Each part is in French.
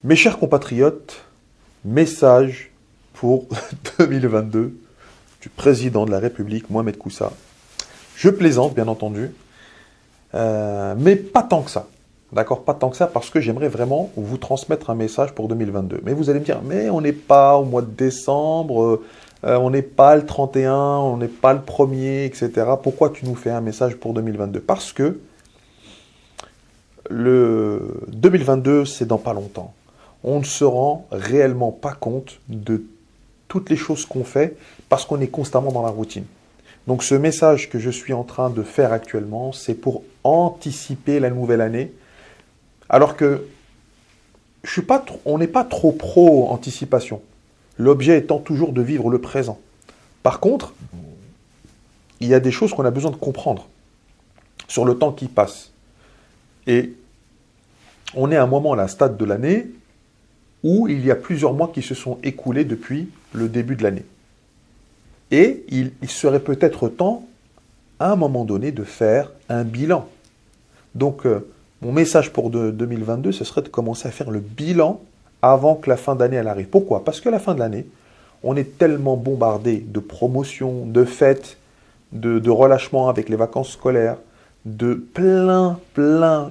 Mes chers compatriotes, message pour 2022 du président de la République, Mohamed Koussa. Je plaisante, bien entendu, mais pas tant que ça. D'accord, pas tant que ça, parce que j'aimerais vraiment vous transmettre un message pour 2022. Mais vous allez me dire, mais on n'est pas au mois de décembre, on n'est pas le 31, on n'est pas le 1er, etc. Pourquoi tu nous fais un message pour 2022? Parce que le 2022, c'est dans pas longtemps. On ne se rend réellement pas compte de toutes les choses qu'on fait parce qu'on est constamment dans la routine. Donc ce message que je suis en train de faire actuellement, c'est pour anticiper la nouvelle année. Alors que on n'est pas trop pro anticipation. L'objet étant toujours de vivre le présent. Par contre, il y a des choses qu'on a besoin de comprendre sur le temps qui passe. Et on est à un moment, à un stade de l'année, où il y a plusieurs mois qui se sont écoulés depuis le début de l'année. Et il serait peut-être temps, à un moment donné, de faire un bilan. Donc, mon message pour 2022, ce serait de commencer à faire le bilan avant que la fin d'année elle arrive. Pourquoi? Parce que la fin de l'année, on est tellement bombardé de promotions, de fêtes, de relâchements avec les vacances scolaires, de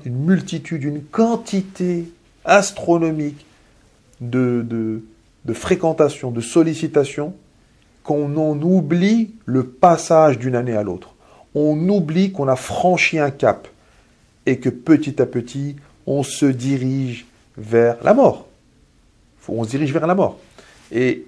une multitude, une quantité astronomique de fréquentation, de sollicitation, qu'on en oublie le passage d'une année à l'autre. On oublie qu'on a franchi un cap et que petit à petit, on se dirige vers la mort. On se dirige vers la mort. Et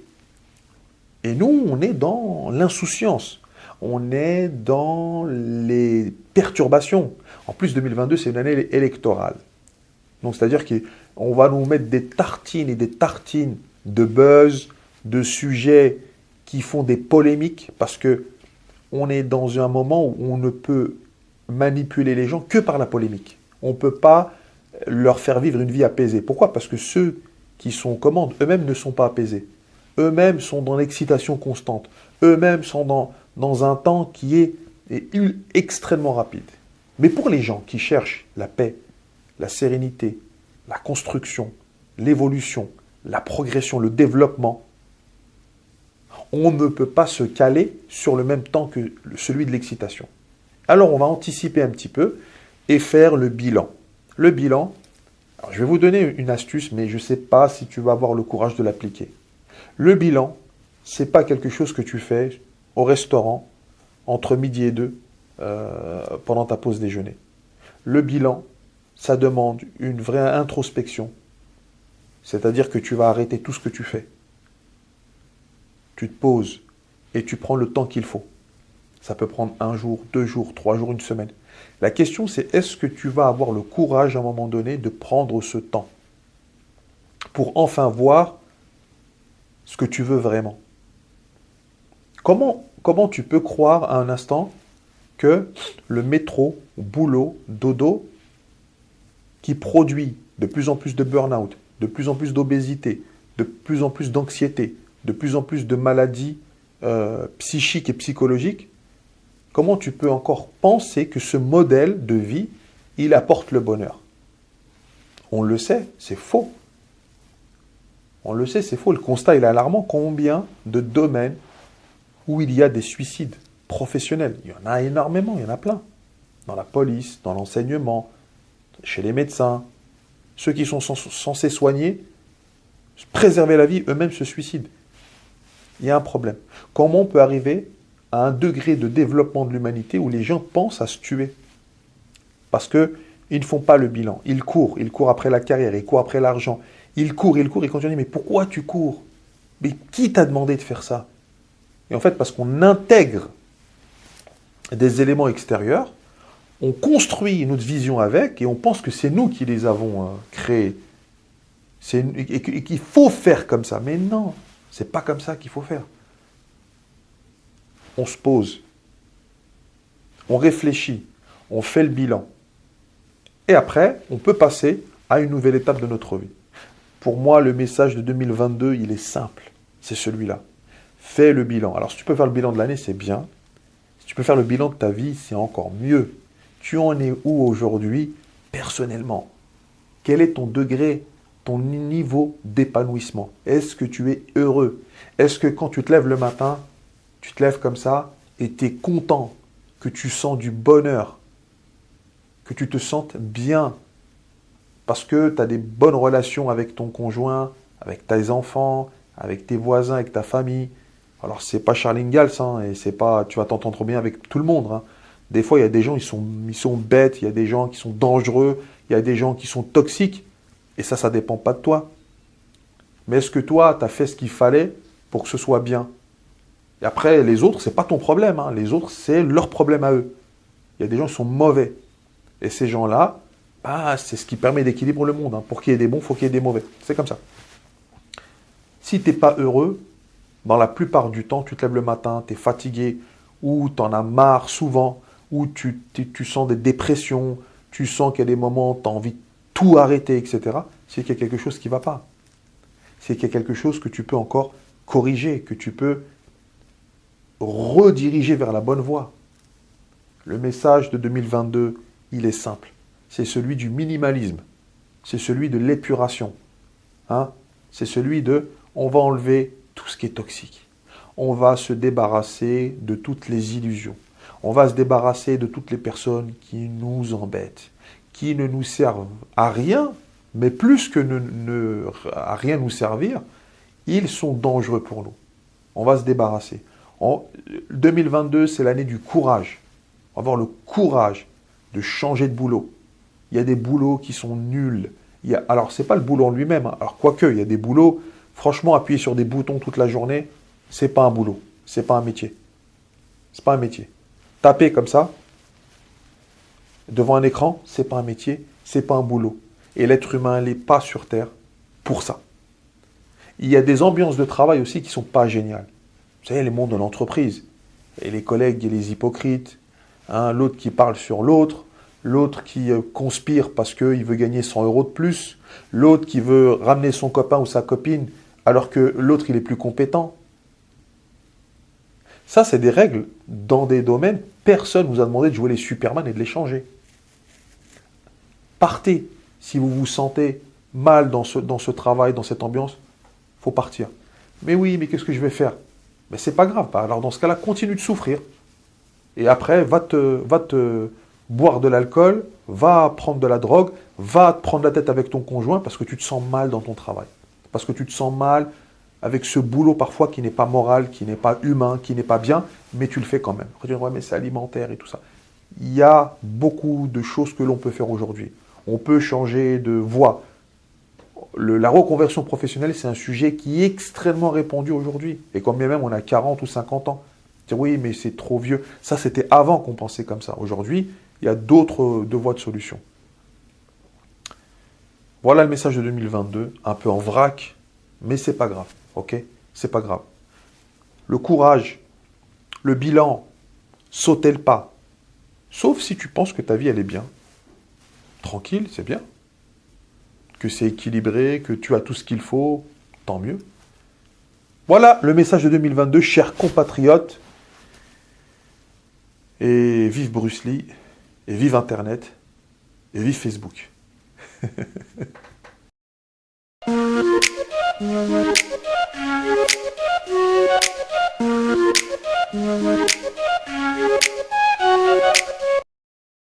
nous, on est dans l'insouciance. On est dans les perturbations. En plus, 2022, c'est une année électorale. Donc, c'est-à-dire qu'on va nous mettre des tartines et des tartines de buzz, de sujets qui font des polémiques, parce que on est dans un moment où on ne peut manipuler les gens que par la polémique. On ne peut pas leur faire vivre une vie apaisée. Pourquoi? Parce que ceux qui sont aux commandes, eux-mêmes ne sont pas apaisés. Eux-mêmes sont dans l'excitation constante. Eux-mêmes sont dans un temps qui est extrêmement rapide. Mais pour les gens qui cherchent la paix, la sérénité, la construction, l'évolution, la progression, le développement, on ne peut pas se caler sur le même temps que celui de l'excitation. Alors on va anticiper un petit peu et faire le bilan. Le bilan, alors je vais vous donner une astuce, mais je ne sais pas si tu vas avoir le courage de l'appliquer. Le bilan, ce n'est pas quelque chose que tu fais au restaurant entre midi et 2 pendant ta pause déjeuner. Le bilan, ça demande une vraie introspection. C'est-à-dire que tu vas arrêter tout ce que tu fais. Tu te poses et tu prends le temps qu'il faut. Ça peut prendre 1 jour, 2 jours, 3 jours, une semaine. La question, c'est est-ce que tu vas avoir le courage à un moment donné de prendre ce temps pour enfin voir ce que tu veux vraiment. Comment tu peux croire à un instant que le métro, boulot, dodo, qui produit de plus en plus de burn-out, de plus en plus d'obésité, de plus en plus d'anxiété, de plus en plus de maladies psychiques et psychologiques, comment tu peux encore penser que ce modèle de vie, il apporte le bonheur? On le sait, c'est faux. On le sait, c'est faux. Le constat il est alarmant. Combien de domaines où il y a des suicides professionnels? Il y en a énormément, il y en a plein. Dans la police, dans l'enseignement, chez les médecins. Ceux qui sont censés soigner, préserver la vie, eux-mêmes se suicident. Il y a un problème. Comment on peut arriver à un degré de développement de l'humanité où les gens pensent à se tuer? Parce qu'ils ne font pas le bilan. Ils courent après la carrière, ils courent après l'argent. Ils courent, et quand tu dis, mais pourquoi tu cours? Mais qui t'a demandé de faire ça? Et en fait, parce qu'on intègre des éléments extérieurs, on construit notre vision avec, et on pense que c'est nous qui les avons créés. Et qu'il faut faire comme ça. Mais non, c'est pas comme ça qu'il faut faire. On se pose, on réfléchit, on fait le bilan. Et après, on peut passer à une nouvelle étape de notre vie. Pour moi, le message de 2022, il est simple. C'est celui-là. Fais le bilan. Alors, si tu peux faire le bilan de l'année, c'est bien. Si tu peux faire le bilan de ta vie, c'est encore mieux. Tu en es où aujourd'hui, personnellement? Quel est ton ton niveau d'épanouissement. Est-ce que tu es heureux? Est-ce que quand tu te lèves le matin, tu te lèves comme ça et tu es content, que tu sens du bonheur, que tu te sentes bien parce que tu as des bonnes relations avec ton conjoint, avec tes enfants, avec tes voisins, avec ta famille. Alors, c'est pas Charles Ingalls, hein, et c'est pas, tu vas t'entendre bien avec tout le monde, hein. Des fois, il y a des gens, ils sont bêtes, il y a des gens qui sont dangereux, il y a des gens qui sont toxiques, et ça dépend pas de toi. Mais est-ce que toi, tu as fait ce qu'il fallait pour que ce soit bien? Et après, les autres, c'est pas ton problème, hein. Les autres, c'est leur problème à eux. Il y a des gens qui sont mauvais. Et ces gens-là, bah, c'est ce qui permet d'équilibrer le monde, hein. Pour qu'il y ait des bons, il faut qu'il y ait des mauvais. C'est comme ça. Si tu n'es pas heureux, dans la plupart du temps, tu te lèves le matin, tu es fatigué, ou tu en as marre souvent, ou tu sens des dépressions, tu sens qu'il y a des moments où tu as envie de tout arrêter, etc., c'est qu'il y a quelque chose qui ne va pas. C'est qu'il y a quelque chose que tu peux encore corriger, que tu peux rediriger vers la bonne voie. Le message de 2022, il est simple. C'est celui du minimalisme. C'est celui de l'épuration. Hein? C'est celui de, on va enlever tout ce qui est toxique. On va se débarrasser de toutes les illusions. On va se débarrasser de toutes les personnes qui nous embêtent, qui ne nous servent à rien, mais plus que à rien nous servir, ils sont dangereux pour nous. On va se débarrasser. 2022, c'est l'année du courage. On va avoir le courage de changer de boulot. Il y a des boulots qui sont nuls. Alors, ce n'est pas le boulot en lui-même, hein. Alors, quoique, il y a des boulots, franchement, appuyer sur des boutons toute la journée, ce n'est pas un boulot. Ce n'est pas un métier. Ce n'est pas un métier. Taper comme ça, devant un écran, ce n'est pas un métier, ce n'est pas un boulot. Et l'être humain n'est pas sur Terre pour ça. Il y a des ambiances de travail aussi qui ne sont pas géniales. Vous savez, les mondes de l'entreprise. Et les collègues et les hypocrites. Hein, l'autre qui parle sur l'autre. L'autre qui conspire parce qu'il veut gagner 100 € de plus. L'autre qui veut ramener son copain ou sa copine alors que l'autre, il est plus compétent. Ça, c'est des règles dans des domaines. Personne ne vous a demandé de jouer les Superman et de les changer. Partez. Si vous vous sentez mal dans ce travail, dans cette ambiance, il faut partir. Mais oui, mais qu'est-ce que je vais faire? Mais c'est pas grave. Alors dans ce cas-là, continue de souffrir. Et après, va te boire de l'alcool, va prendre de la drogue, va te prendre la tête avec ton conjoint parce que tu te sens mal dans ton travail. Parce que tu te sens mal avec ce boulot parfois qui n'est pas moral, qui n'est pas humain, qui n'est pas bien, mais tu le fais quand même. Tu dis, ouais, mais c'est alimentaire et tout ça. Il y a beaucoup de choses que l'on peut faire aujourd'hui. On peut changer de voie. La reconversion professionnelle, c'est un sujet qui est extrêmement répandu aujourd'hui. Et quand bien même on a 40 ou 50 ans. Dire oui, mais c'est trop vieux. Ça, c'était avant qu'on pensait comme ça. Aujourd'hui, il y a d'autres voies de solution. Voilà le message de 2022, un peu en vrac, mais c'est pas grave, ok? C'est pas grave. Le courage, le bilan, sauter le pas. Sauf si tu penses que ta vie, elle est bien. Tranquille, c'est bien. Que c'est équilibré, que tu as tout ce qu'il faut, tant mieux. Voilà le message de 2022, chers compatriotes. Et vive Bruce Lee, et vive Internet, et vive Facebook.